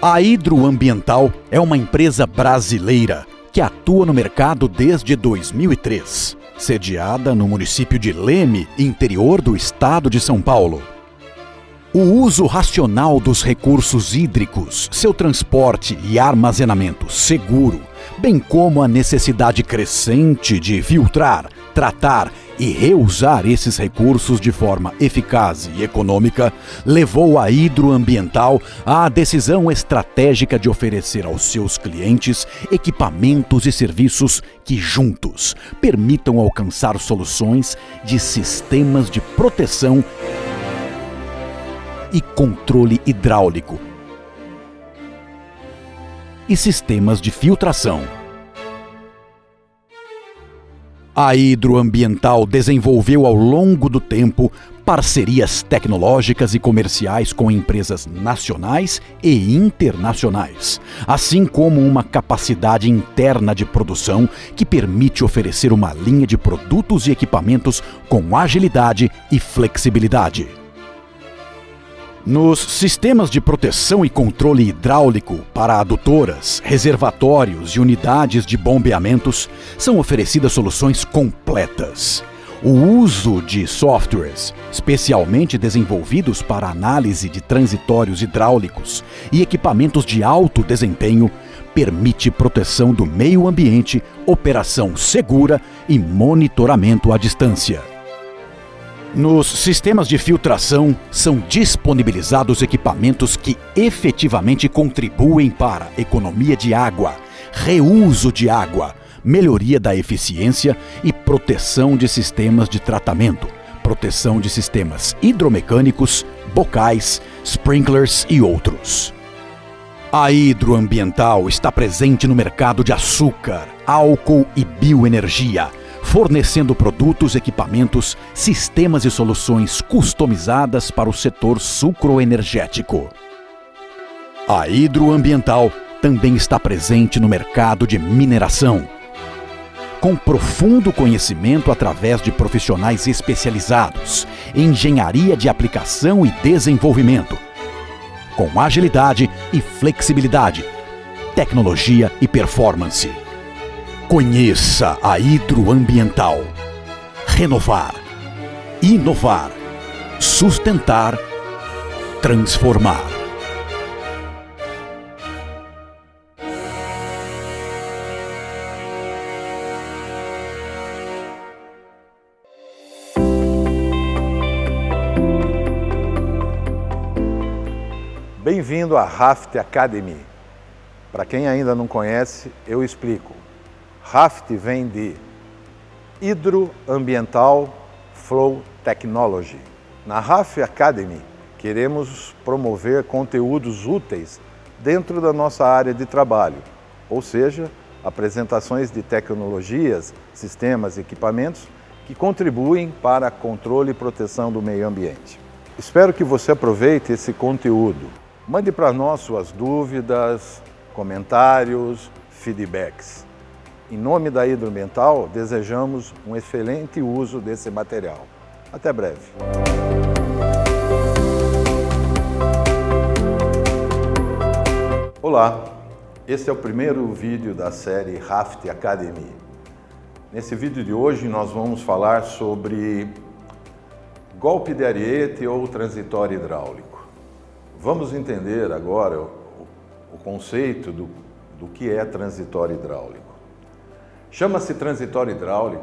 A Hidroambiental é uma empresa brasileira que atua no mercado desde 2003, sediada no município de Leme, interior do estado de São Paulo. O uso racional dos recursos hídricos, seu transporte e armazenamento seguro, bem como a necessidade crescente de filtrar, tratar e reusar esses recursos de forma eficaz e econômica, levou a Hidroambiental à decisão estratégica de oferecer aos seus clientes equipamentos e serviços que, juntos, permitam alcançar soluções de sistemas de proteção e controle hidráulico e sistemas de filtração. A Hidroambiental desenvolveu ao longo do tempo parcerias tecnológicas e comerciais com empresas nacionais e internacionais, assim como uma capacidade interna de produção que permite oferecer uma linha de produtos e equipamentos com agilidade e flexibilidade. Nos sistemas de proteção e controle hidráulico para adutoras, reservatórios e unidades de bombeamentos, são oferecidas soluções completas. O uso de softwares, especialmente desenvolvidos para análise de transitórios hidráulicos e equipamentos de alto desempenho, permite proteção do meio ambiente, operação segura e monitoramento à distância. Nos sistemas de filtração, são disponibilizados equipamentos que efetivamente contribuem para economia de água, reuso de água, melhoria da eficiência e proteção de sistemas de tratamento, proteção de sistemas hidromecânicos, bocais, sprinklers e outros. A Hidroambiental está presente no mercado de açúcar, álcool e bioenergia, fornecendo produtos, equipamentos, sistemas e soluções customizadas para o setor sucroenergético. A Hidroambiental também está presente no mercado de mineração, com profundo conhecimento através de profissionais especializados, engenharia de aplicação e desenvolvimento, com agilidade e flexibilidade, tecnologia e performance. Conheça a Hidroambiental. Renovar, inovar, sustentar, transformar. Bem-vindo à Raft Academy. Para quem ainda não conhece, eu explico. Raft vem de Hidroambiental Flow Technology. Na Raft Academy, queremos promover conteúdos úteis dentro da nossa área de trabalho, ou seja, apresentações de tecnologias, sistemas e equipamentos que contribuem para controle e proteção do meio ambiente. Espero que você aproveite esse conteúdo. Mande para nós suas dúvidas, comentários, feedbacks. Em nome da Hidroambiental, desejamos um excelente uso desse material. Até breve. Olá, este é o primeiro vídeo da série Raft Academy. Nesse vídeo de hoje nós vamos falar sobre golpe de ariete ou transitório hidráulico. Vamos entender agora o conceito do que é transitório hidráulico. Chama-se transitório hidráulico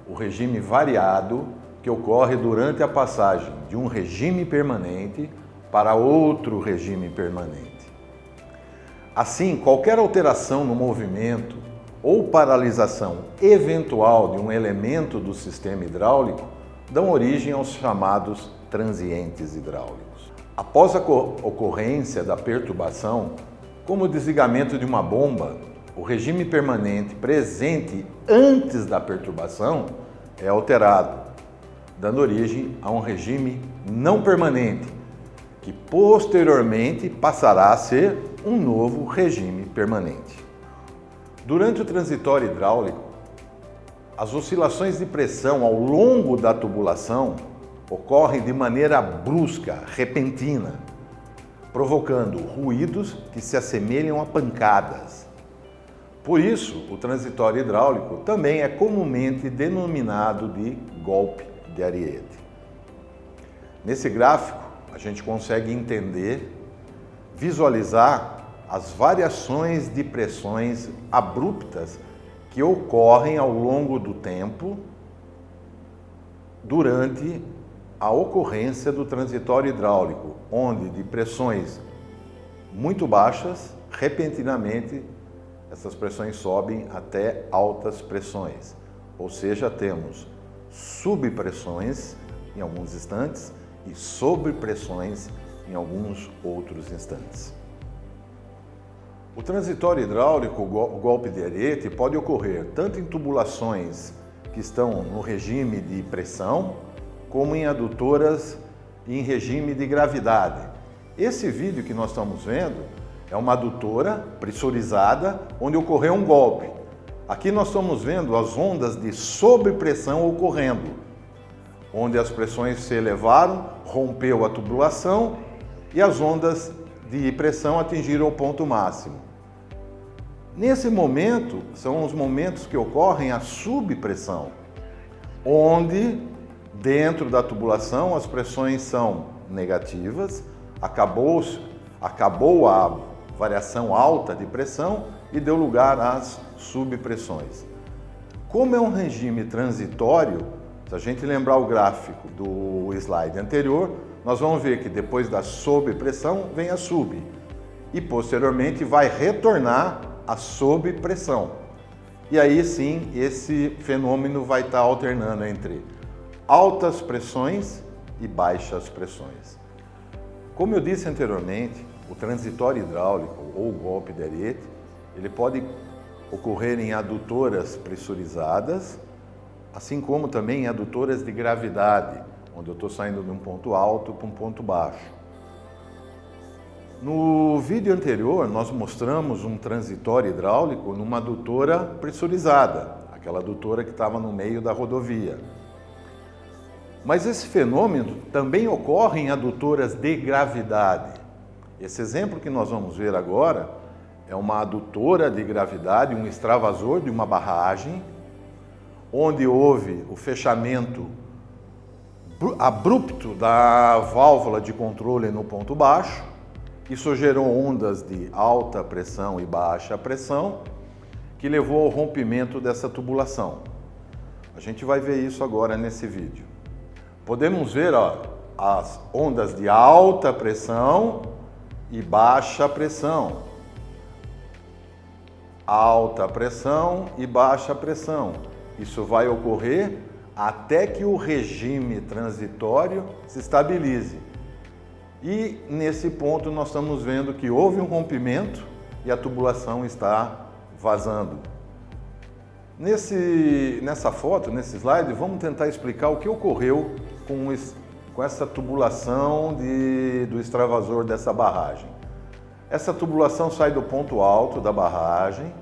o regime variado que ocorre durante a passagem de um regime permanente para outro regime permanente. Assim, qualquer alteração no movimento ou paralisação eventual de um elemento do sistema hidráulico dão origem aos chamados transientes hidráulicos. Após a ocorrência da perturbação, como o desligamento de uma bomba, o regime permanente presente antes da perturbação é alterado, dando origem a um regime não permanente, que posteriormente passará a ser um novo regime permanente. Durante o transitório hidráulico, as oscilações de pressão ao longo da tubulação ocorrem de maneira brusca, repentina, provocando ruídos que se assemelham a pancadas. Por isso, o transitório hidráulico também é comumente denominado de golpe de Ariete. Nesse gráfico, a gente consegue entender, visualizar as variações de pressões abruptas que ocorrem ao longo do tempo durante a ocorrência do transitório hidráulico, onde de pressões muito baixas, repentinamente, essas pressões sobem até altas pressões. Ou seja, temos subpressões em alguns instantes e sobrepressões em alguns outros instantes. O transitório hidráulico, o golpe de Ariete, pode ocorrer tanto em tubulações que estão no regime de pressão, como em adutoras em regime de gravidade. Esse vídeo que nós estamos vendo é uma adutora pressurizada onde ocorreu um golpe. Aqui nós estamos vendo as ondas de sobrepressão ocorrendo, onde as pressões se elevaram, rompeu a tubulação e as ondas de pressão atingiram o ponto máximo. Nesse momento, são os momentos que ocorrem a subpressão, onde dentro da tubulação as pressões são negativas, acabou a variação alta de pressão e deu lugar às subpressões. Como é um regime transitório, se a gente lembrar o gráfico do slide anterior, nós vamos ver que depois da sobrepressão vem a sub e posteriormente vai retornar a sobrepressão. E aí sim, esse fenômeno vai estar alternando entre altas pressões e baixas pressões. Como eu disse anteriormente, o transitório hidráulico ou o golpe de Ariete, ele pode ocorrer em adutoras pressurizadas, assim como também em adutoras de gravidade, onde eu estou saindo de um ponto alto para um ponto baixo. No vídeo anterior, nós mostramos um transitório hidráulico numa adutora pressurizada, aquela adutora que estava no meio da rodovia. Mas esse fenômeno também ocorre em adutoras de gravidade. Esse exemplo que nós vamos ver agora é uma adutora de gravidade, um extravasor de uma barragem, onde houve o fechamento abrupto da válvula de controle no ponto baixo. Isso gerou ondas de alta pressão e baixa pressão, que levou ao rompimento dessa tubulação. A gente vai ver isso agora nesse vídeo. Podemos ver as ondas de alta pressão e baixa pressão. Alta pressão e baixa pressão. Isso vai ocorrer até que o regime transitório se estabilize. E nesse ponto nós estamos vendo que houve um rompimento e a tubulação está vazando. Nessa foto, nesse slide, vamos tentar explicar o que ocorreu com essa tubulação do extravasor dessa barragem. Essa tubulação sai do ponto alto da barragem,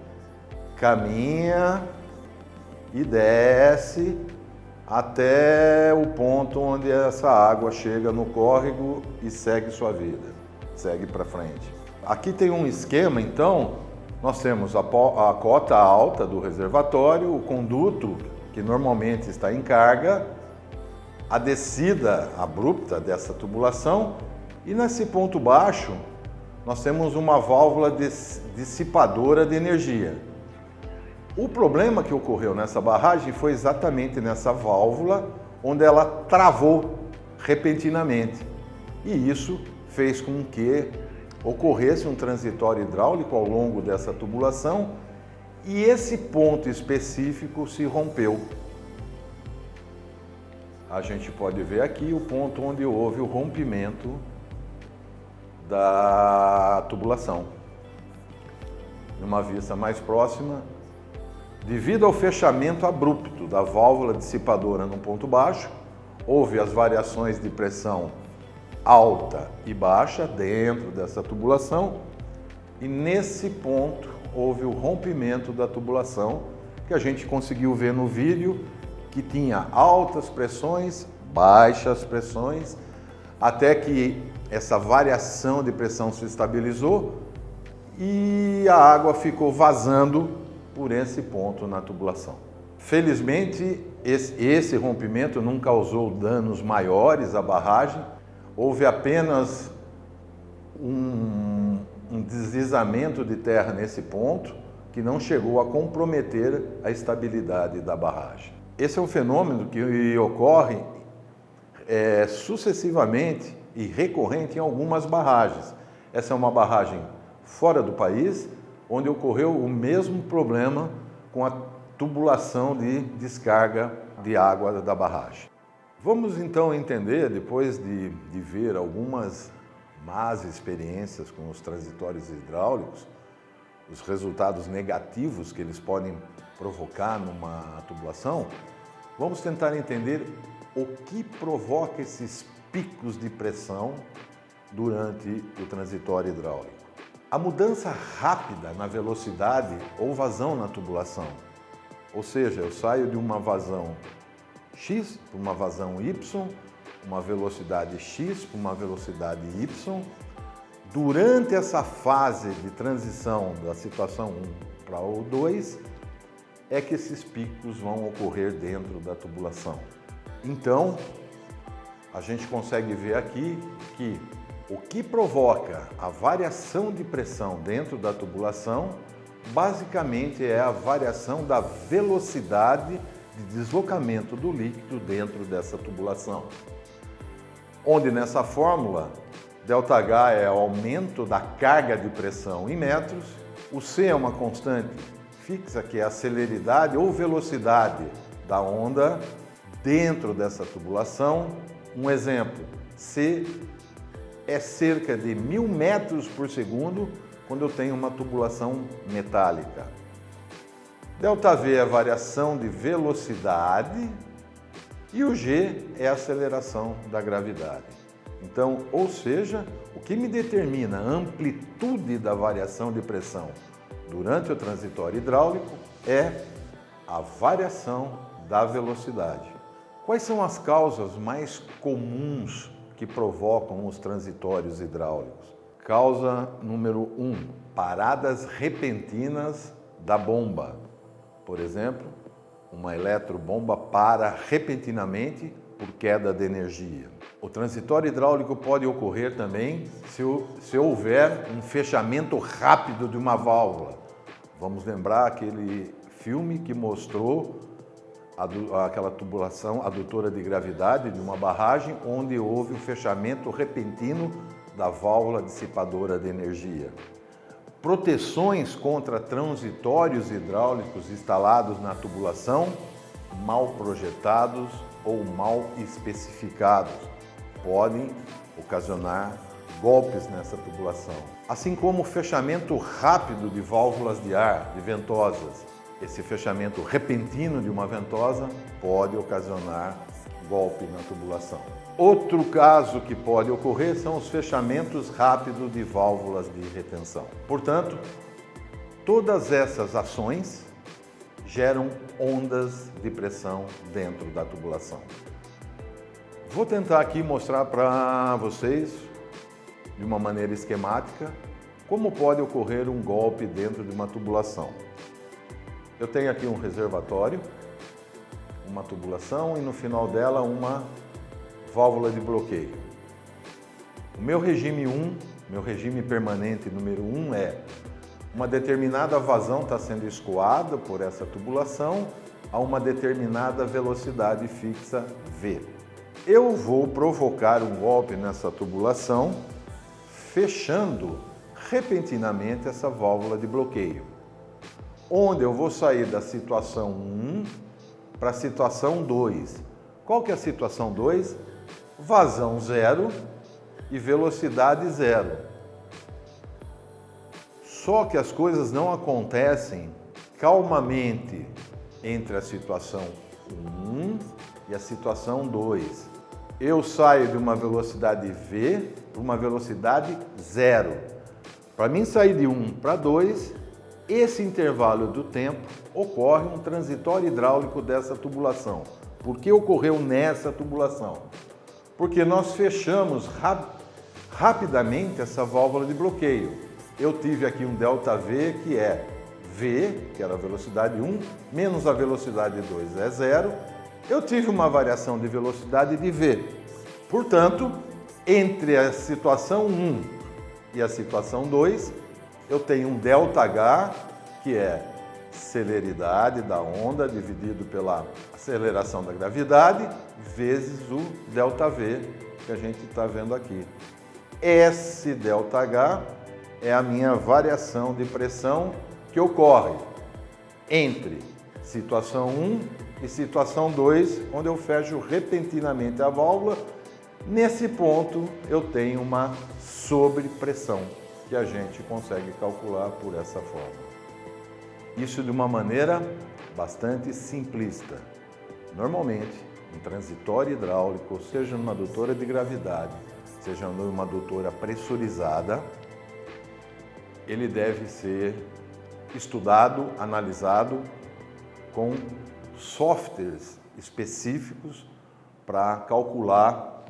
caminha e desce até o ponto onde essa água chega no córrego e segue sua vida, segue para frente. Aqui tem um esquema, então, nós temos a cota alta do reservatório, o conduto que normalmente está em carga, a descida abrupta dessa tubulação e nesse ponto baixo nós temos uma válvula dissipadora de energia. O problema que ocorreu nessa barragem foi exatamente nessa válvula onde ela travou repentinamente e isso fez com que ocorresse um transitório hidráulico ao longo dessa tubulação e esse ponto específico se rompeu. A gente pode ver aqui o ponto onde houve o rompimento da tubulação. Numa vista mais próxima, devido ao fechamento abrupto da válvula dissipadora no ponto baixo, houve as variações de pressão alta e baixa dentro dessa tubulação e nesse ponto houve o rompimento da tubulação que a gente conseguiu ver no vídeo que tinha altas pressões, baixas pressões, até que essa variação de pressão se estabilizou e a água ficou vazando por esse ponto na tubulação. Felizmente, esse rompimento não causou danos maiores à barragem, houve apenas um deslizamento de terra nesse ponto que não chegou a comprometer a estabilidade da barragem. Esse é um fenômeno que ocorre sucessivamente e recorrente em algumas barragens. Essa é uma barragem fora do país, onde ocorreu o mesmo problema com a tubulação de descarga de água da barragem. Vamos então entender, depois de ver algumas más experiências com os transitórios hidráulicos, os resultados negativos que eles podem provocar numa tubulação, vamos tentar entender o que provoca esses picos de pressão durante o transitório hidráulico. A mudança rápida na velocidade ou vazão na tubulação, ou seja, eu saio de uma vazão X para uma vazão Y, uma velocidade X para uma velocidade Y. Durante essa fase de transição da situação 1 para o 2, é que esses picos vão ocorrer dentro da tubulação. Então, a gente consegue ver aqui que o que provoca a variação de pressão dentro da tubulação, basicamente é a variação da velocidade de deslocamento do líquido dentro dessa tubulação. Onde nessa fórmula, ΔH é o aumento da carga de pressão em metros, o C é uma constante fixa, que é a celeridade ou velocidade da onda dentro dessa tubulação. Um exemplo, C é cerca de 1000 metros por segundo quando eu tenho uma tubulação metálica. ΔV é a variação de velocidade e o G é a aceleração da gravidade. Então, ou seja, o que me determina a amplitude da variação de pressão durante o transitório hidráulico é a variação da velocidade. Quais são as causas mais comuns que provocam os transitórios hidráulicos? Causa número 1, paradas repentinas da bomba. Por exemplo, uma eletrobomba para repentinamente por queda de energia. O transitório hidráulico pode ocorrer também se houver um fechamento rápido de uma válvula. Vamos lembrar aquele filme que mostrou aquela tubulação adutora de gravidade de uma barragem onde houve um fechamento repentino da válvula dissipadora de energia. Proteções contra transitórios hidráulicos instalados na tubulação, mal projetados ou mal especificados, podem ocasionar golpes nessa tubulação. Assim como o fechamento rápido de válvulas de ar, de ventosas. Esse fechamento repentino de uma ventosa pode ocasionar golpe na tubulação. Outro caso que pode ocorrer são os fechamentos rápidos de válvulas de retenção. Portanto, todas essas ações geram ondas de pressão dentro da tubulação. Vou tentar aqui mostrar para vocês, de uma maneira esquemática, como pode ocorrer um golpe dentro de uma tubulação. Eu tenho aqui um reservatório, uma tubulação e no final dela uma válvula de bloqueio. O meu regime 1, meu regime permanente número 1 é uma determinada vazão está sendo escoada por essa tubulação a uma determinada velocidade fixa V. Eu vou provocar um golpe nessa tubulação, fechando repentinamente essa válvula de bloqueio, onde eu vou sair da situação 1 para a situação 2. Qual que é a situação 2? Vazão zero e velocidade zero. Só que as coisas não acontecem calmamente entre a situação 1 e a situação 2. Eu saio de uma velocidade V para uma velocidade zero. Para mim sair de 1 para 2, esse intervalo do tempo ocorre um transitório hidráulico dessa tubulação. Por que ocorreu nessa tubulação? Porque nós fechamos rapidamente essa válvula de bloqueio. Eu tive aqui um ΔV que é V, que era a velocidade 1, menos a velocidade 2 é 0. Eu tive uma variação de velocidade de V. Portanto, entre a situação 1 e a situação 2, eu tenho um ΔH, que é celeridade da onda dividido pela aceleração da gravidade, vezes o ΔV, que a gente está vendo aqui. Esse ΔH é a minha variação de pressão que ocorre entre situação 1 e situação 2, onde eu fecho repentinamente a válvula. Nesse ponto eu tenho uma sobrepressão, que a gente consegue calcular por essa forma. Isso de uma maneira bastante simplista. Normalmente, um transitório hidráulico, seja numa adutora de gravidade, seja numa adutora pressurizada, ele deve ser estudado, analisado com softwares específicos para calcular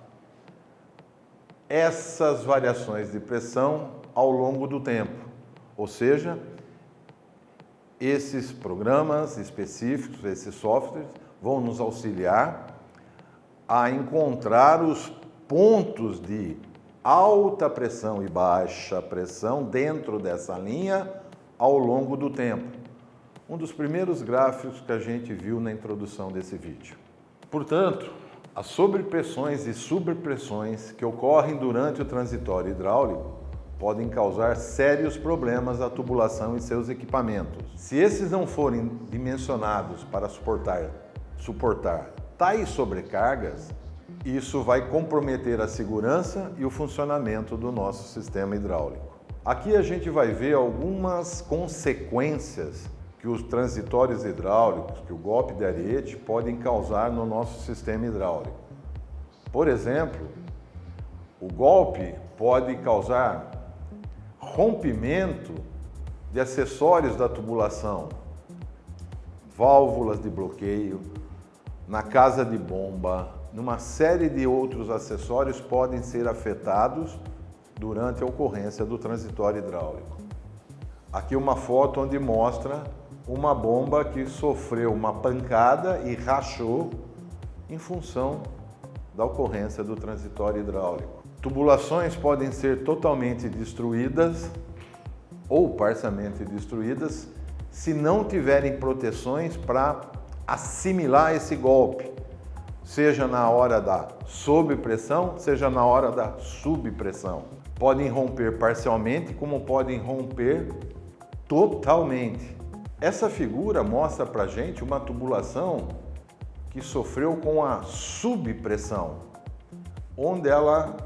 essas variações de pressão ao longo do tempo. Ou seja, esses programas específicos, esses softwares, vão nos auxiliar a encontrar os pontos de alta pressão e baixa pressão dentro dessa linha ao longo do tempo. Um dos primeiros gráficos que a gente viu na introdução desse vídeo. Portanto, as sobrepressões e subpressões que ocorrem durante o transitório hidráulico podem causar sérios problemas à tubulação e seus equipamentos. Se esses não forem dimensionados para suportar tais sobrecargas, isso vai comprometer a segurança e o funcionamento do nosso sistema hidráulico. Aqui a gente vai ver algumas consequências que os transitórios hidráulicos, que o golpe de ariete, podem causar no nosso sistema hidráulico. Por exemplo, o golpe pode causar rompimento de acessórios da tubulação, válvulas de bloqueio, na casa de bomba, numa série de outros acessórios podem ser afetados durante a ocorrência do transitório hidráulico. Aqui uma foto onde mostra uma bomba que sofreu uma pancada e rachou em função da ocorrência do transitório hidráulico. Tubulações podem ser totalmente destruídas ou parcialmente destruídas se não tiverem proteções para assimilar esse golpe, seja na hora da sobrepressão, seja na hora da subpressão. Podem romper parcialmente, como podem romper totalmente. Essa figura mostra para a gente uma tubulação que sofreu com a subpressão, onde ela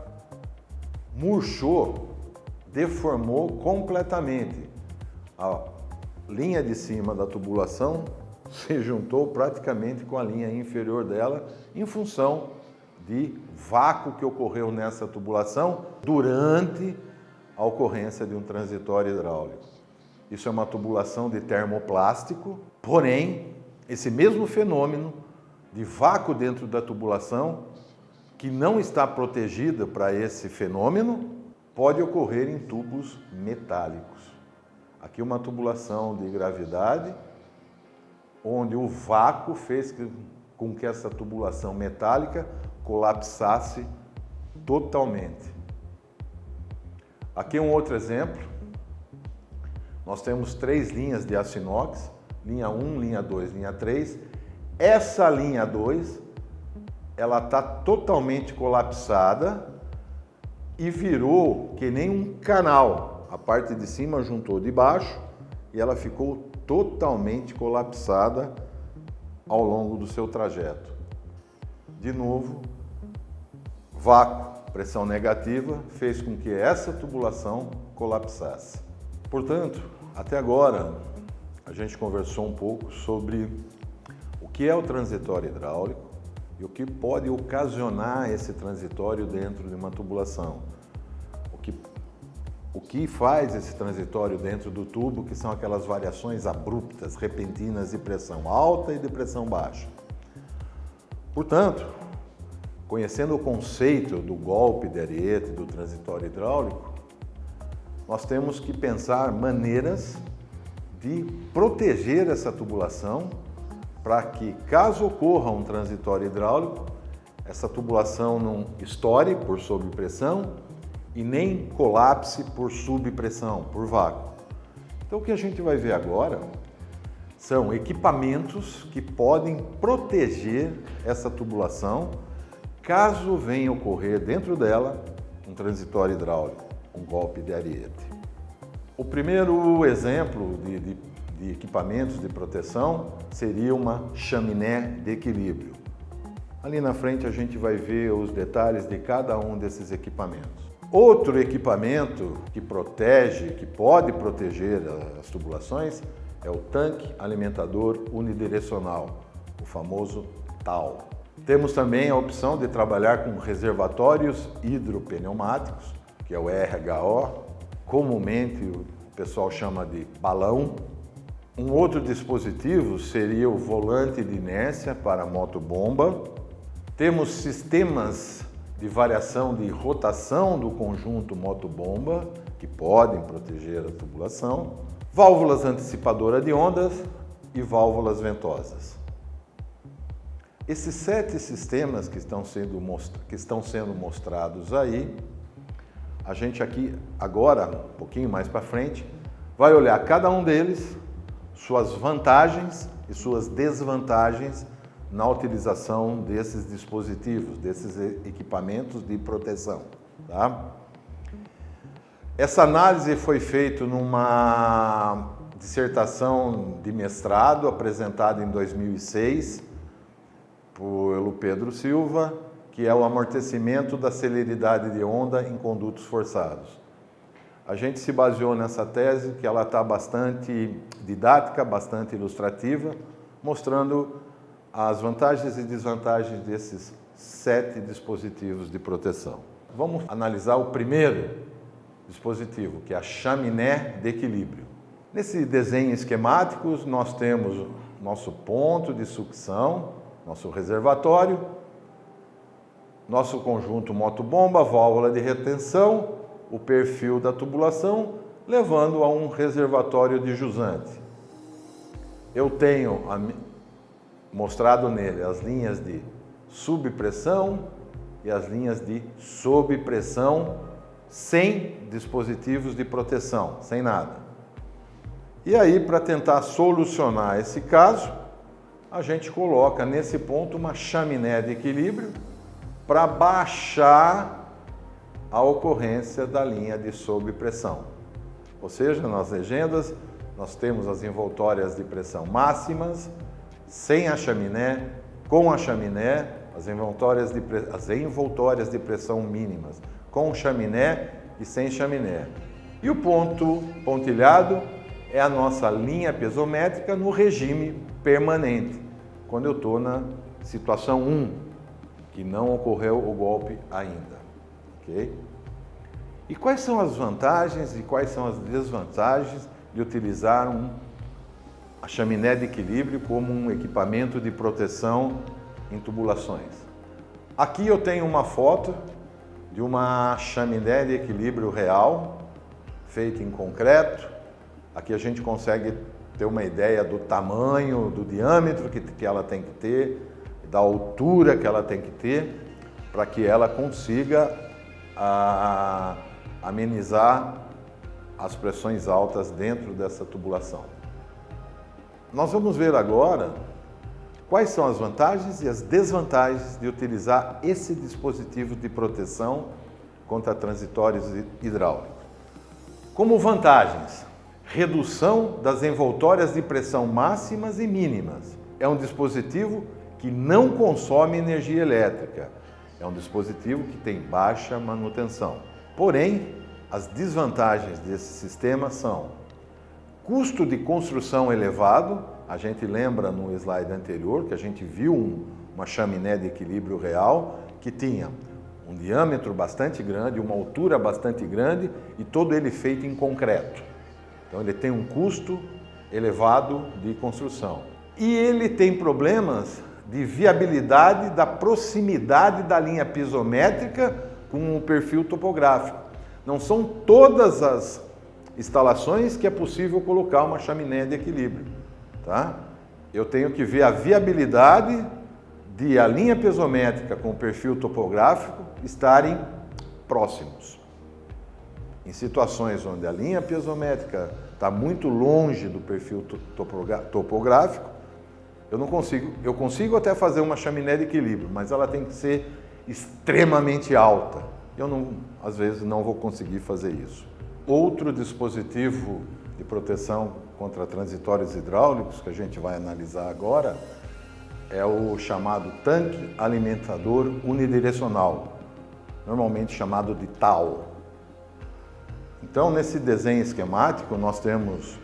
murchou, deformou completamente. A linha de cima da tubulação se juntou praticamente com a linha inferior dela em função de vácuo que ocorreu nessa tubulação durante a ocorrência de um transitório hidráulico. Isso é uma tubulação de termoplástico, porém, esse mesmo fenômeno de vácuo dentro da tubulação, que não está protegida para esse fenômeno, pode ocorrer em tubos metálicos. Aqui uma tubulação de gravidade, onde o vácuo fez com que essa tubulação metálica colapsasse totalmente. Aqui um outro exemplo. Nós temos 3 linhas de aço inox, linha 1, linha 2, linha 3. Essa linha 2, ela está totalmente colapsada e virou que nem um canal. A parte de cima juntou de baixo e ela ficou totalmente colapsada ao longo do seu trajeto. De novo, vácuo, pressão negativa, fez com que essa tubulação colapsasse. Portanto, até agora, a gente conversou um pouco sobre o que é o transitório hidráulico e o que pode ocasionar esse transitório dentro de uma tubulação. O que faz esse transitório dentro do tubo, que são aquelas variações abruptas, repentinas de pressão alta e de pressão baixa. Portanto, Conhecendo o conceito do golpe de ariete, do transitório hidráulico, nós temos que pensar maneiras de proteger essa tubulação para que, caso ocorra um transitório hidráulico, essa tubulação não estoure por sobrepressão e nem colapse por subpressão, por vácuo. Então, o que a gente vai ver agora são equipamentos que podem proteger essa tubulação caso venha ocorrer dentro dela um transitório hidráulico, um golpe de ariete. O primeiro exemplo de equipamentos de proteção seria uma chaminé de equilíbrio. Ali na frente a gente vai ver os detalhes de cada um desses equipamentos. Outro equipamento que protege, que pode proteger as tubulações, é o tanque alimentador unidirecional, o famoso TAU. Temos também a opção de trabalhar com reservatórios hidropneumáticos, que é o RHO, comumente o pessoal chama de balão. Um outro dispositivo seria o volante de inércia para motobomba. Temos sistemas de variação de rotação do conjunto motobomba, que podem proteger a tubulação, válvulas antecipadoras de ondas e válvulas ventosas. Esses 7 sistemas que estão sendo mostrados aí, a gente aqui agora, um pouquinho mais para frente, vai olhar cada um deles, suas vantagens e suas desvantagens na utilização desses dispositivos, desses equipamentos de proteção, tá? Essa análise foi feita numa dissertação de mestrado apresentada em 2006 pelo Pedro Silva, que é o amortecimento da celeridade de onda em condutos forçados. A gente se baseou nessa tese, que ela está bastante didática, bastante ilustrativa, mostrando as vantagens e desvantagens desses 7 dispositivos de proteção. Vamos analisar o primeiro dispositivo, que é a chaminé de equilíbrio. Nesse desenho esquemático, nós temos nosso ponto de sucção, nosso reservatório, nosso conjunto motobomba, válvula de retenção, o perfil da tubulação, levando a um reservatório de jusante. Eu tenho mostrado nele as linhas de subpressão e as linhas de sobrepressão, sem dispositivos de proteção, sem nada. E aí, para tentar solucionar esse caso, a gente coloca nesse ponto uma chaminé de equilíbrio para baixar a ocorrência da linha de sobrepressão. Ou seja, nas legendas, nós temos as envoltórias de pressão máximas, sem a chaminé, com a chaminé, as envoltórias de pressão mínimas, com chaminé e sem chaminé. E o ponto pontilhado é a nossa linha piezométrica no regime permanente, quando eu estou na situação 1, que não ocorreu o golpe ainda. Okay? E quais são as vantagens e quais são as desvantagens de utilizar a chaminé de equilíbrio como um equipamento de proteção em tubulações? Aqui eu tenho uma foto de uma chaminé de equilíbrio real, feita em concreto. Aqui a gente consegue ter uma ideia do tamanho, do diâmetro que ela tem que ter, da altura que ela tem que ter, para que ela consiga amenizar as pressões altas dentro dessa tubulação. Nós vamos ver agora quais são as vantagens e as desvantagens de utilizar esse dispositivo de proteção contra transitórios hidráulicos. Como vantagens, redução das envoltórias de pressão máximas e mínimas. É um dispositivo que não consome energia elétrica. É um dispositivo que tem baixa manutenção. Porém, as desvantagens desse sistema são custo de construção elevado. A gente lembra no slide anterior que a gente viu uma chaminé de equilíbrio real que tinha um diâmetro bastante grande, uma altura bastante grande e todo ele feito em concreto. Então ele tem um custo elevado de construção. E ele tem problemas de viabilidade da proximidade da linha pisométrica com o perfil topográfico. Não são todas as instalações que é possível colocar uma chaminé de equilíbrio, tá? Eu tenho que ver a viabilidade de a linha pisométrica com o perfil topográfico estarem próximos. Em situações onde a linha piezométrica está muito longe do perfil topográfico, eu consigo até fazer uma chaminé de equilíbrio, mas ela tem que ser extremamente alta. Às vezes não vou conseguir fazer isso. Outro dispositivo de proteção contra transitórios hidráulicos que a gente vai analisar agora é o chamado tanque alimentador unidirecional, normalmente chamado de TAU. Então, nesse desenho esquemático, nós temos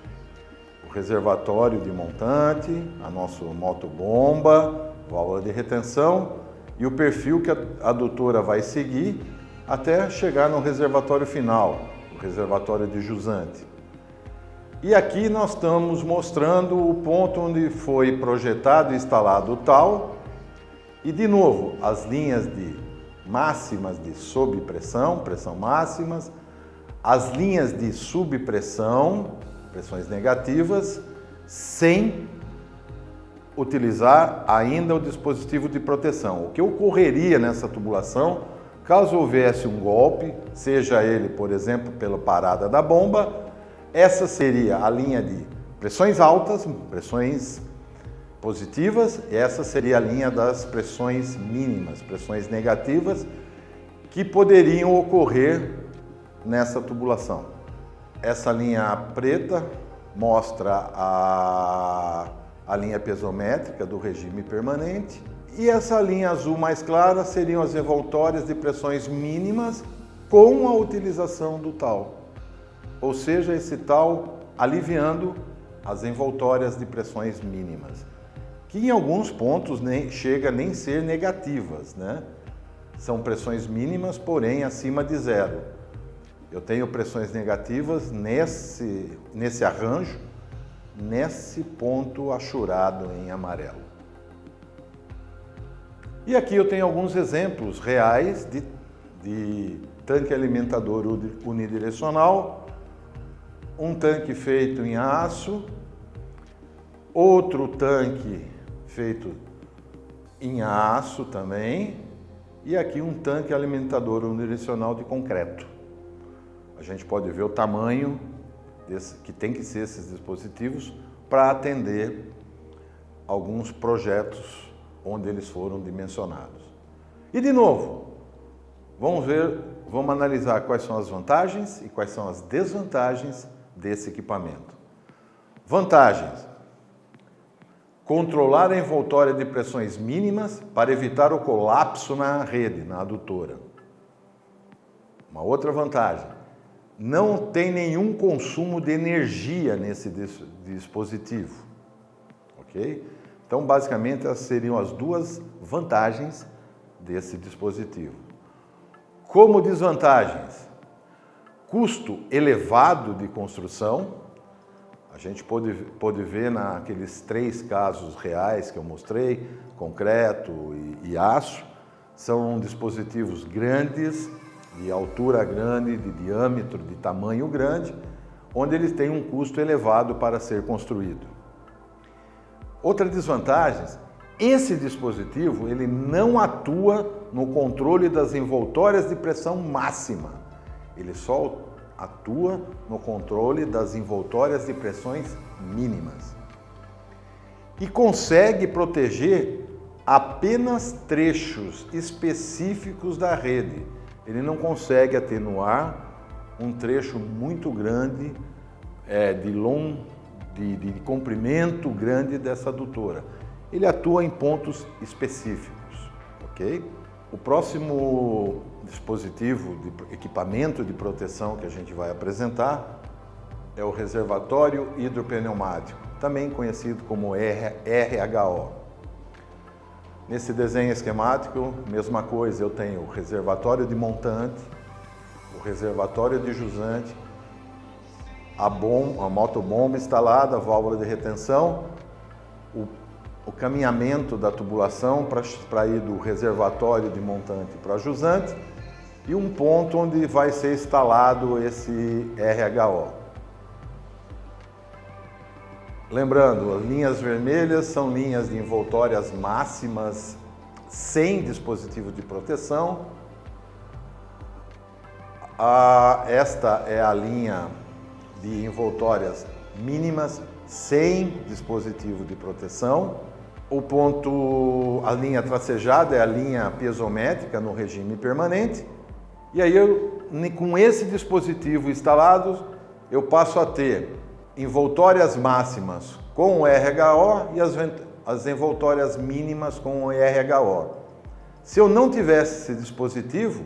o reservatório de montante, a nossa motobomba, válvula de retenção e o perfil que a adutora vai seguir até chegar no reservatório final, o reservatório de jusante. E aqui nós estamos mostrando o ponto onde foi projetado e instalado o TAU e, de novo, as linhas de máximas de subpressão, pressão máximas, as linhas de subpressão, pressões negativas, sem utilizar ainda o dispositivo de proteção. O que ocorreria nessa tubulação, caso houvesse um golpe, seja ele, por exemplo, pela parada da bomba, essa seria a linha de pressões altas, pressões positivas, e essa seria a linha das pressões mínimas, pressões negativas, que poderiam ocorrer nessa tubulação. Essa linha preta mostra a linha piezométrica do regime permanente e essa linha azul mais clara seriam as envoltórias de pressões mínimas com a utilização do TAU. Ou seja, esse TAU aliviando as envoltórias de pressões mínimas, que em alguns pontos chega a nem ser negativas, né? São pressões mínimas, porém acima de zero. Eu tenho pressões negativas nesse arranjo, nesse ponto achurado em amarelo. E aqui eu tenho alguns exemplos reais de tanque alimentador unidirecional, um tanque feito em aço, outro tanque feito em aço também, e aqui um tanque alimentador unidirecional de concreto. A gente pode ver o tamanho que tem que ser esses dispositivos para atender alguns projetos onde eles foram dimensionados. E de novo, vamos analisar quais são as vantagens e quais são as desvantagens desse equipamento. Vantagens: controlar a envoltória de pressões mínimas para evitar o colapso na rede, na adutora. Uma outra vantagem: não tem nenhum consumo de energia nesse dispositivo, ok? Então, basicamente, essas seriam as duas vantagens desse dispositivo. Como desvantagens: custo elevado de construção. A gente pode ver naqueles 3 casos reais que eu mostrei, concreto e aço, são dispositivos grandes, de altura grande, de diâmetro, de tamanho grande, onde eles têm um custo elevado para ser construído. Outra desvantagem: esse dispositivo ele não atua no controle das envoltórias de pressão máxima, ele só atua no controle das envoltórias de pressões mínimas e consegue proteger apenas trechos específicos da rede. Ele não consegue atenuar um trecho muito grande, de comprimento grande dessa adutora. Ele atua em pontos específicos, ok? O próximo dispositivo de equipamento de proteção que a gente vai apresentar é o reservatório hidropneumático, também conhecido como RHO. Nesse desenho esquemático, mesma coisa, eu tenho o reservatório de montante, o reservatório de jusante, a motobomba instalada, a válvula de retenção, o caminhamento da tubulação para ir do reservatório de montante para jusante e um ponto onde vai ser instalado esse RHO. Lembrando, as linhas vermelhas são linhas de envoltórias máximas sem dispositivo de proteção. Esta é a linha de envoltórias mínimas sem dispositivo de proteção. A linha tracejada é a linha piezométrica no regime permanente. E aí, com esse dispositivo instalado, eu passo a ter envoltórias máximas com o RHO e as envoltórias mínimas com o RHO. Se eu não tivesse esse dispositivo,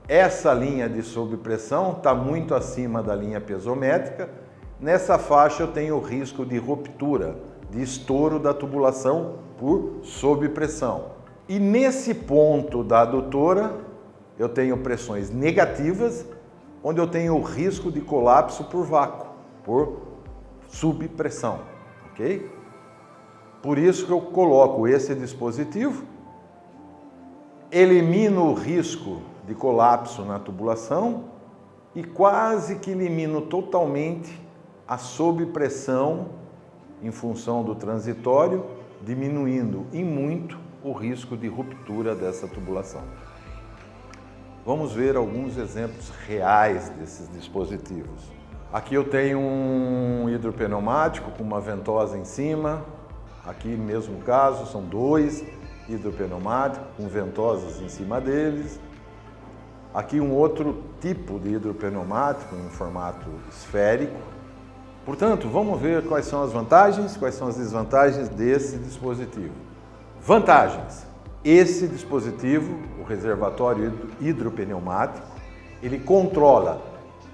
essa linha de sobrepressão está muito acima da linha piezométrica. Nessa faixa eu tenho o risco de ruptura, de estouro da tubulação por sobrepressão. E nesse ponto da adutora, eu tenho pressões negativas, onde eu tenho o risco de colapso por vácuo, por subpressão, ok? Por isso que eu coloco esse dispositivo, elimino o risco de colapso na tubulação e quase que elimino totalmente a sobrepressão em função do transitório, diminuindo em muito o risco de ruptura dessa tubulação. Vamos ver alguns exemplos reais desses dispositivos. Aqui eu tenho um hidropneumático com uma ventosa em cima. Aqui, mesmo caso, são dois hidropneumáticos com ventosas em cima deles. Aqui um outro tipo de hidropneumático em formato esférico. Portanto, vamos ver quais são as vantagens, quais são as desvantagens desse dispositivo. Vantagens. Esse dispositivo, o reservatório hidropneumático, ele controla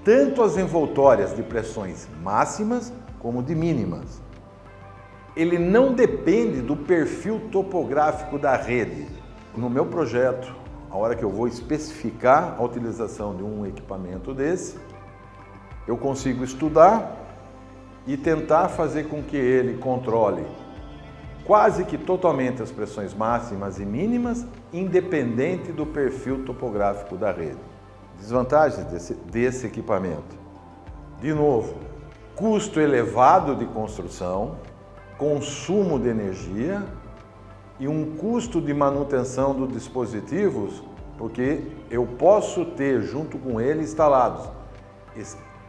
tanto as envoltórias de pressões máximas como de mínimas. Ele não depende do perfil topográfico da rede. No meu projeto, a hora que eu vou especificar a utilização de um equipamento desse, eu consigo estudar e tentar fazer com que ele controle quase que totalmente as pressões máximas e mínimas, independente do perfil topográfico da rede. Desvantagens desse equipamento. De novo, custo elevado de construção, consumo de energia e um custo de manutenção dos dispositivos, porque eu posso ter junto com ele instalados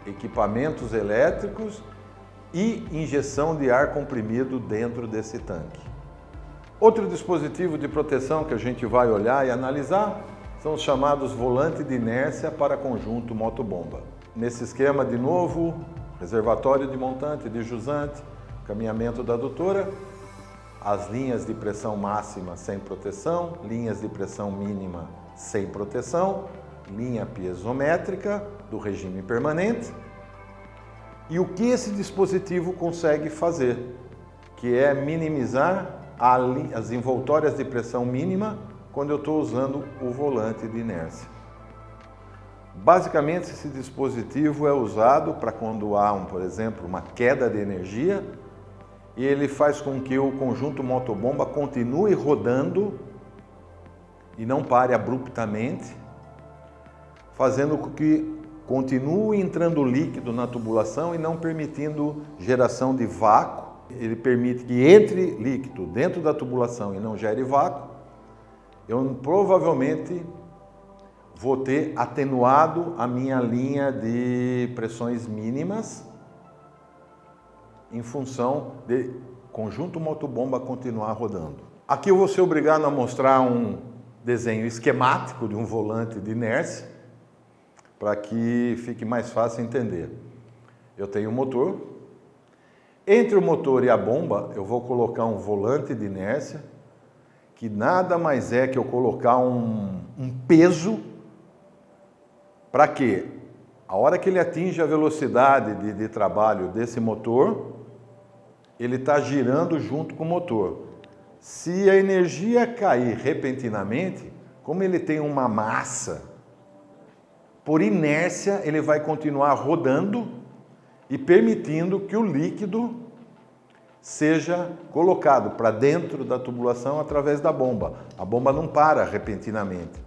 equipamentos elétricos e injeção de ar comprimido dentro desse tanque. Outro dispositivo de proteção que a gente vai olhar e analisar são os chamados volantes de inércia para conjunto motobomba. Nesse esquema, de novo, reservatório de montante, de jusante, caminhamento da adutora, as linhas de pressão máxima sem proteção, linhas de pressão mínima sem proteção, linha piezométrica do regime permanente. E o que esse dispositivo consegue fazer? Que é minimizar as envoltórias de pressão mínima quando eu estou usando o volante de inércia. Basicamente, esse dispositivo é usado para quando há, por exemplo, uma queda de energia e ele faz com que o conjunto motobomba continue rodando e não pare abruptamente, fazendo com que continue entrando líquido na tubulação e não permitindo geração de vácuo. Ele permite que entre líquido dentro da tubulação e não gere vácuo. Eu provavelmente vou ter atenuado a minha linha de pressões mínimas em função de conjunto motobomba continuar rodando. Aqui eu vou ser obrigado a mostrar um desenho esquemático de um volante de inércia para que fique mais fácil entender. Eu tenho um motor. Entre o motor e a bomba, eu vou colocar um volante de inércia, que nada mais é que eu colocar um peso para que, a hora que ele atinge a velocidade de trabalho desse motor, ele está girando junto com o motor. Se a energia cair repentinamente, como ele tem uma massa, por inércia ele vai continuar rodando e permitindo que o líquido seja colocado para dentro da tubulação através da bomba. A bomba não para repentinamente.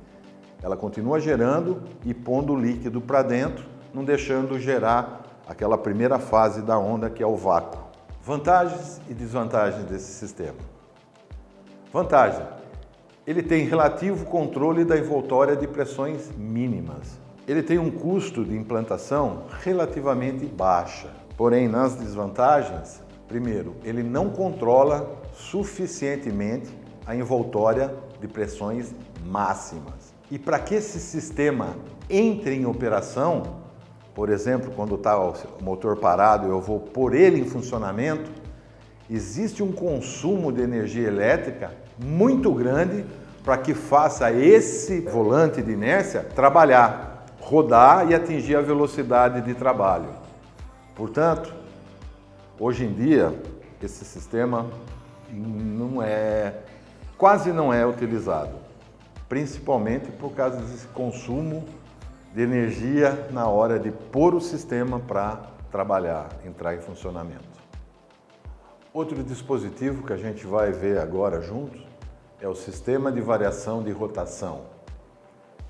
Ela continua gerando e pondo o líquido para dentro, não deixando gerar aquela primeira fase da onda, que é o vácuo. Vantagens e desvantagens desse sistema. Vantagem: ele tem relativo controle da envoltória de pressões mínimas. Ele tem um custo de implantação relativamente baixa. Porém, nas desvantagens, primeiro, ele não controla suficientemente a envoltória de pressões máximas. E para que esse sistema entre em operação, por exemplo, quando está o motor parado, eu vou pôr ele em funcionamento, existe um consumo de energia elétrica muito grande para que faça esse volante de inércia trabalhar, rodar e atingir a velocidade de trabalho. Portanto, hoje em dia, esse sistema quase não é utilizado, principalmente por causa desse consumo de energia na hora de pôr o sistema para trabalhar, entrar em funcionamento. Outro dispositivo que a gente vai ver agora juntos é o sistema de variação de rotação,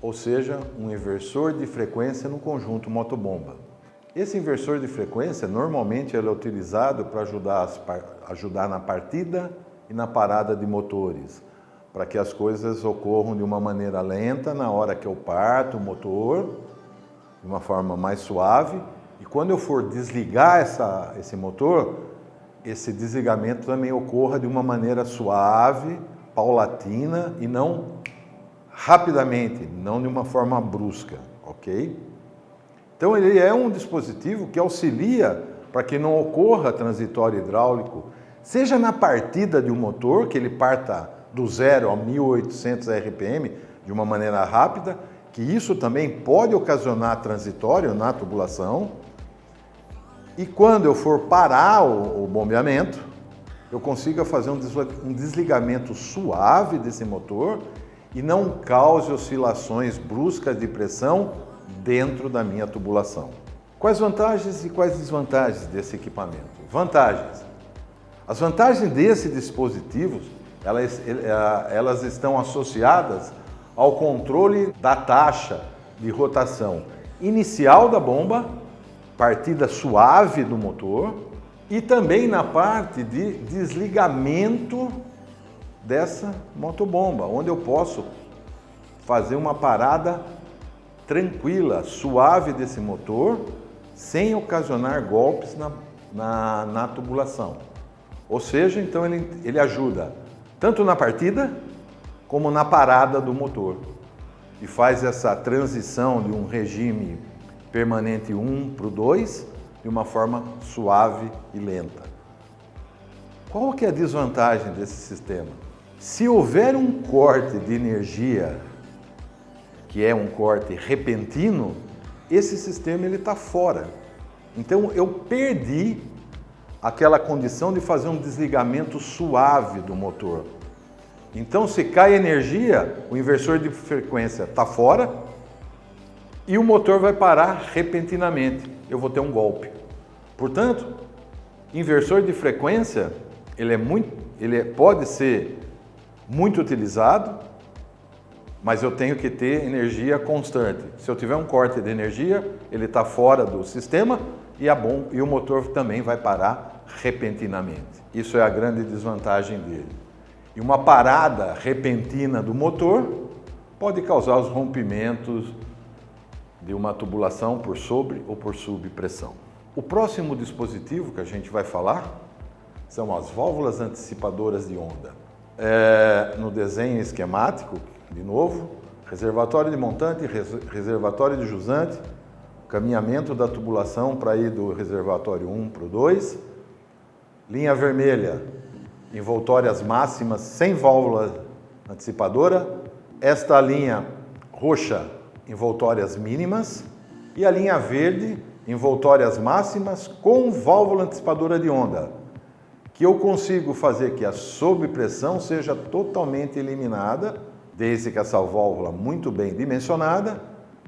ou seja, um inversor de frequência no conjunto motobomba. Esse inversor de frequência, normalmente ele é utilizado para ajudar na partida e na parada de motores, para que as coisas ocorram de uma maneira lenta na hora que eu parto o motor, de uma forma mais suave, e quando eu for desligar esse motor, esse desligamento também ocorra de uma maneira suave, paulatina e não rapidamente, não de uma forma brusca, ok? Então ele é um dispositivo que auxilia para que não ocorra transitório hidráulico, seja na partida de um motor, que ele parta do 0 a 1800 RPM de uma maneira rápida, que isso também pode ocasionar transitório na tubulação. E quando eu for parar o bombeamento, eu consiga fazer um desligamento suave desse motor e não cause oscilações bruscas de pressão dentro da minha tubulação. Quais vantagens e quais desvantagens desse equipamento? Vantagens. As vantagens desse dispositivo, elas estão associadas ao controle da taxa de rotação inicial da bomba, partida suave do motor, e também na parte de desligamento dessa motobomba, onde eu posso fazer uma parada tranquila, suave desse motor, sem ocasionar golpes na tubulação. Ou seja, então ele ajuda tanto na partida como na parada do motor e faz essa transição de um regime permanente 1 para o 2 de uma forma suave e lenta. Qual que é a desvantagem desse sistema? Se houver um corte de energia, que é um corte repentino, esse sistema está fora. Então eu perdi aquela condição de fazer um desligamento suave do motor. Então se cai energia, o inversor de frequência está fora e o motor vai parar repentinamente. Eu vou ter um golpe. Portanto, inversor de frequência, ele pode ser muito utilizado, mas eu tenho que ter energia constante. Se eu tiver um corte de energia, ele está fora do sistema e o motor também vai parar repentinamente. Isso é a grande desvantagem dele. E uma parada repentina do motor pode causar os rompimentos de uma tubulação por sobre ou por subpressão. O próximo dispositivo que a gente vai falar são as válvulas antecipadoras de onda. No desenho esquemático, de novo, reservatório de montante, reservatório de jusante, caminhamento da tubulação para ir do reservatório 1 para o 2, linha vermelha, envoltórias máximas sem válvula antecipadora, esta linha roxa, envoltórias mínimas, e a linha verde, envoltórias máximas com válvula antecipadora de onda, que eu consigo fazer que a sobrepressão seja totalmente eliminada, desde que essa válvula muito bem dimensionada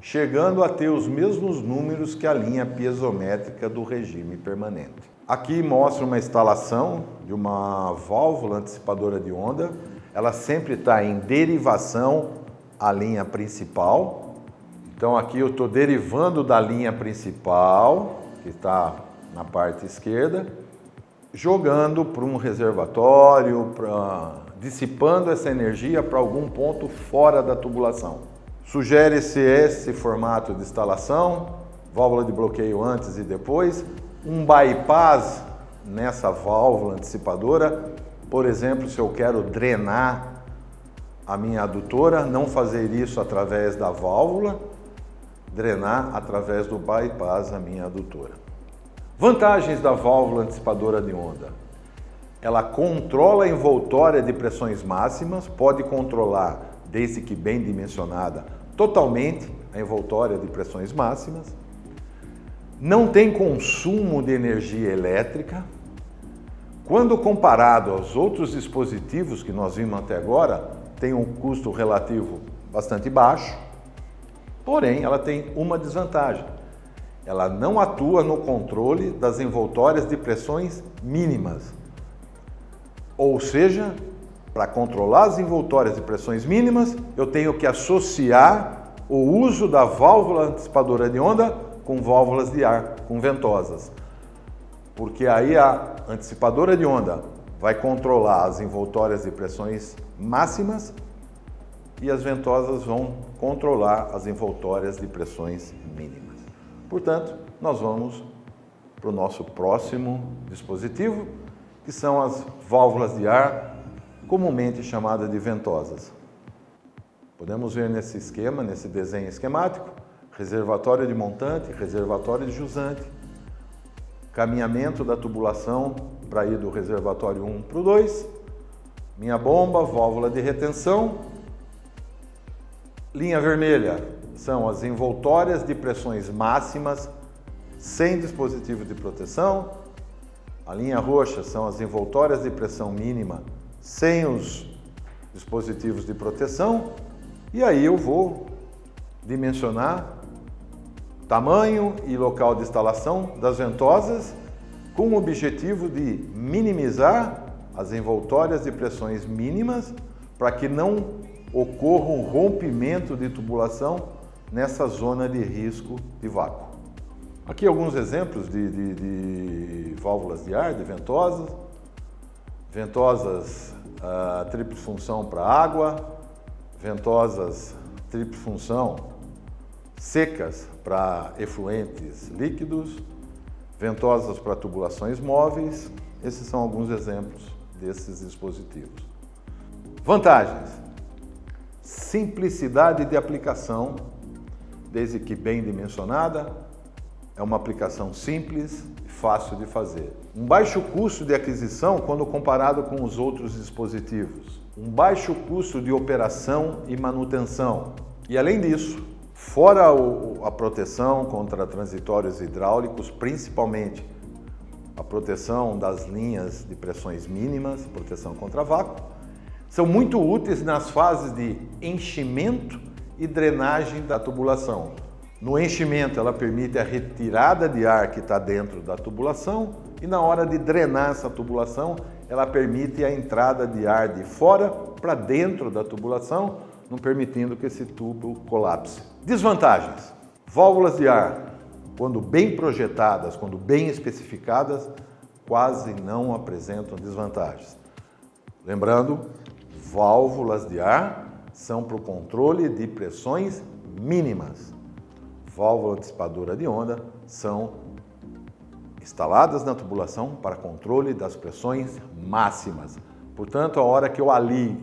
chegando a ter os mesmos números que a linha piezométrica do regime permanente. Aqui mostra uma instalação de uma válvula antecipadora de onda. Ela sempre está em derivação à linha principal. Então aqui eu estou derivando da linha principal, que está na parte esquerda, jogando para um reservatório, dissipando essa energia para algum ponto fora da tubulação. Sugere-se esse formato de instalação, válvula de bloqueio antes e depois, um bypass nessa válvula antecipadora. Por exemplo, se eu quero drenar a minha adutora, não fazer isso através da válvula, drenar através do bypass a minha adutora. Vantagens da válvula antecipadora de onda. Ela controla a envoltória de pressões máximas, pode controlar, desde que bem dimensionada, totalmente a envoltória de pressões máximas. Não tem consumo de energia elétrica. Quando comparado aos outros dispositivos que nós vimos até agora, tem um custo relativo bastante baixo, porém ela tem uma desvantagem. Ela não atua no controle das envoltórias de pressões mínimas. Ou seja, para controlar as envoltórias de pressões mínimas, eu tenho que associar o uso da válvula antecipadora de onda com válvulas de ar, com ventosas. Porque aí a antecipadora de onda vai controlar as envoltórias de pressões máximas e as ventosas vão controlar as envoltórias de pressões mínimas. Portanto, nós vamos para o nosso próximo dispositivo, que são as válvulas de ar, comumente chamadas de ventosas. Podemos ver nesse esquema, nesse desenho esquemático, reservatório de montante, reservatório de jusante, caminhamento da tubulação para ir do reservatório 1 para o 2, minha bomba, válvula de retenção, linha vermelha são as envoltórias de pressões máximas sem dispositivo de proteção, a linha roxa são as envoltórias de pressão mínima sem os dispositivos de proteção, e aí eu vou dimensionar tamanho e local de instalação das ventosas com o objetivo de minimizar as envoltórias de pressões mínimas para que não ocorra um rompimento de tubulação nessa zona de risco de vácuo. Aqui alguns exemplos de válvulas de ar, de ventosas. Ventosas tríplice função para água, ventosas tríplice função secas para efluentes líquidos, ventosas para tubulações móveis. Esses são alguns exemplos desses dispositivos. Vantagens: simplicidade de aplicação, desde que bem dimensionada, é uma aplicação simples e fácil de fazer. Um baixo custo de aquisição quando comparado com os outros dispositivos. Um baixo custo de operação e manutenção. E além disso, fora a proteção contra transitórios hidráulicos, principalmente a proteção das linhas de pressões mínimas, proteção contra vácuo, são muito úteis nas fases de enchimento e drenagem da tubulação. No enchimento, ela permite a retirada de ar que está dentro da tubulação e na hora de drenar essa tubulação, ela permite a entrada de ar de fora para dentro da tubulação, não permitindo que esse tubo colapse. Desvantagens: válvulas de ar, quando bem projetadas, quando bem especificadas, quase não apresentam desvantagens. Lembrando, válvulas de ar são para o controle de pressões mínimas. Válvula antecipadora de onda são instaladas na tubulação para controle das pressões máximas. Portanto, a hora que eu alio,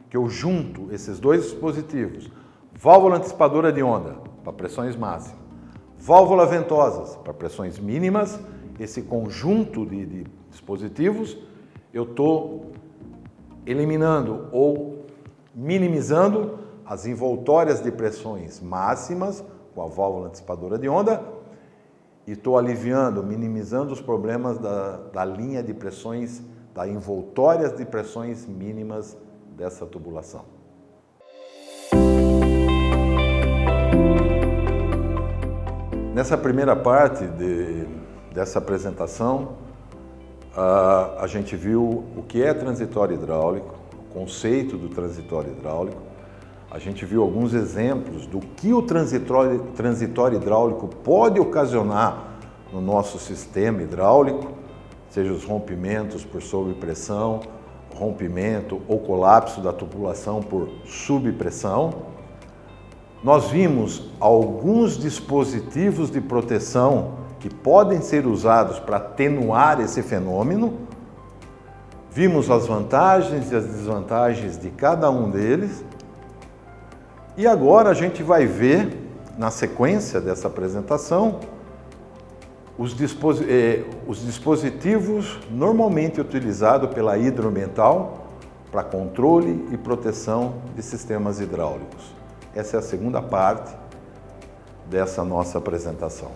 que eu junto esses dois dispositivos, válvula antecipadora de onda para pressões máximas, válvula ventosas para pressões mínimas, esse conjunto de dispositivos, eu estou eliminando ou minimizando as envoltórias de pressões máximas com a válvula antecipadora de onda e estou aliviando, minimizando os problemas da linha de pressões, das envoltórias de pressões mínimas dessa tubulação. Nessa primeira parte dessa apresentação, a gente viu o que é transitório hidráulico, o conceito do transitório hidráulico. A gente viu alguns exemplos do que o transitório hidráulico pode ocasionar no nosso sistema hidráulico, seja os rompimentos por sobrepressão, rompimento ou colapso da tubulação por subpressão. Nós vimos alguns dispositivos de proteção que podem ser usados para atenuar esse fenômeno. Vimos as vantagens e as desvantagens de cada um deles. E agora a gente vai ver, na sequência dessa apresentação, os dispositivos normalmente utilizados pela Hidroambiental para controle e proteção de sistemas hidráulicos. Essa é a segunda parte dessa nossa apresentação.